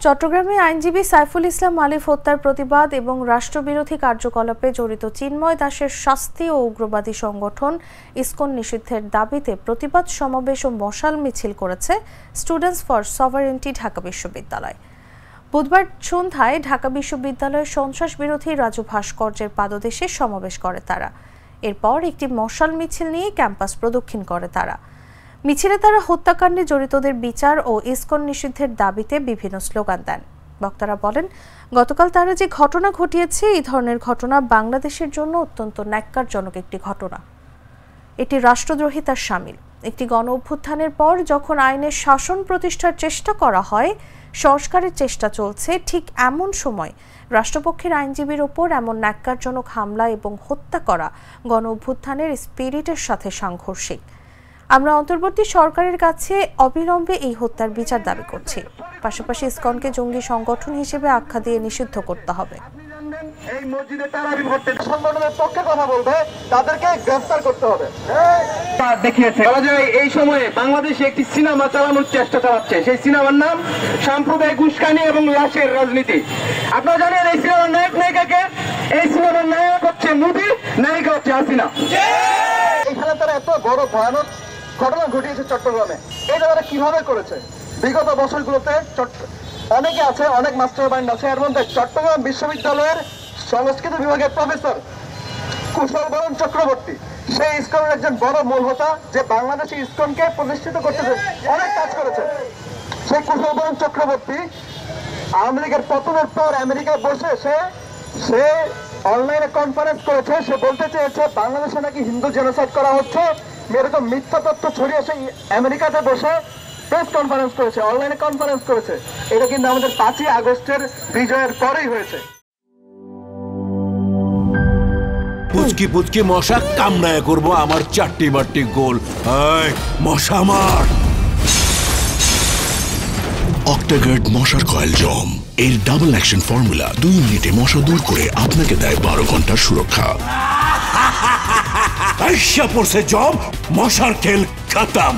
চট্টগ্রামে আইনজীবী সাইফুল ইসলাম মালিক হত্যার প্রতিবাদ এবং রাষ্ট্রবিরোধী কার্যকলাপে জড়িত চিন্ময় দাসের শাস্তি ও উগ্রবাদী সংগঠন ইসকন নিষিদ্ধের দাবিতে প্রতিবাদ সমাবেশ ও মশাল মিছিল করেছে স্টুডেন্টস ফর সভারেন্টি ঢাকা বিশ্ববিদ্যালয়। বুধবার সন্ধ্যায় ঢাকা বিশ্ববিদ্যালয়ের সন্ত্রাস বিরোধী রাজু ভাস্কর্যের পাদদেশে সমাবেশ করে তারা। এরপর একটি মশাল মিছিল নিয়ে ক্যাম্পাস প্রদক্ষিণ করে তারা। মিছিলে তারা হত্যাকাণ্ডে জড়িতদের বিচার ও ইসকন নিষিদ্ধের দাবিতে বিভিন্ন স্লোগান দেন। বক্তারা বলেন, গতকাল তারা যে ঘটনা ঘটিয়েছে এই ধরনের ঘটনা বাংলাদেশের জন্য অত্যন্ত ন্যাক্কারজনক একটি ঘটনা। এটি রাষ্ট্রদ্রোহিতার শামিল। একটি গণ অভ্যুত্থানের পর যখন আইনের শাসন প্রতিষ্ঠার চেষ্টা করা হয়, সংস্কারের চেষ্টা চলছে, ঠিক এমন সময় রাষ্ট্রপক্ষের আইনজীবীর ওপর এমন ন্যাক্কারজনক হামলা এবং হত্যা করা গণ অভ্যুত্থানের স্পিরিটের সাথে সাংঘর্ষিক। আমরা অন্তর্বর্তী সরকারের কাছে অবিলম্বে এই হত্যার বিচার দাবি করছি। পাশাপাশি ইসকনকে জঙ্গি সংগঠন হিসেবে আখ্যা দিয়ে নিষিদ্ধ করতে হবে। এই মসজিদে তারাবি পড়তে সংগঠনের পক্ষে কথা বলবে, তাদেরকে গ্রেফতার করতে হবে। দেখিয়েছে বলা যায় এই সময়ে বাংলাদেশে একটি সিনেমা চালানোর চেষ্টা চালাচ্ছে। সেই সিনেমার নাম সাম্প্রদায়িক উস্কানি এবং লাশের রাজনীতি। আপনারা জানেন এই সিনেমার নায়ক নায়িকাকে? এই সিনেমার নায়ক হচ্ছে মোদি, নায়িকা হচ্ছে হাসিনা। এখানে তারা এত বড় ভয়ানক ঘটনা ঘটিয়েছে চট্টগ্রামে। এই জায়গাটা কিভাবে করেছে? বিগত বছরগুলোতে অনেকে আছে, অনেক মাস্টার মাইন্ড আছে। এর মধ্যে চট্টগ্রাম বিশ্ববিদ্যালয়ের সংস্কৃত বিভাগের প্রফেসর কুশল বরণ চক্রবর্তী, সেই ইসকনের একজন বড় মূল হোতা, যে বাংলাদেশে ইসকনকে প্রতিষ্ঠিত করতে অনেক কাজ করেছে। সেই কুশল বরণ চক্রবর্তী আওয়ামী লীগের পতনের পর আমেরিকায় বসে সে অনলাইনে কনফারেন্স করেছে। সে বলতে চেয়েছে বাংলাদেশে নাকি হিন্দু জেনোসাইড করা হচ্ছে। এরকম মিথ্যা তথ্য ছড়িয়ে সেই আমেরিকাতে বসে প্রেস কনফারেন্স করেছে, অনলাইনে কনফারেন্স করেছে। এটা কিন্তু আমাদের 5ই আগস্টের বিজয়ের পরেই হয়েছে। পুচকি পুচকি মশা কামড়ায় করবো আমার চারটি বারটি গোল। মশা মার। অক্টাগার্ড মশার কয়েল জম এর ডাবল অ্যাকশন ফর্মুলা 2 মিনিটে মশা দূর করে আপনাকে দেয় 12 ঘন্টার সুরক্ষা। পড়ছে জম, মশার খেল খতম।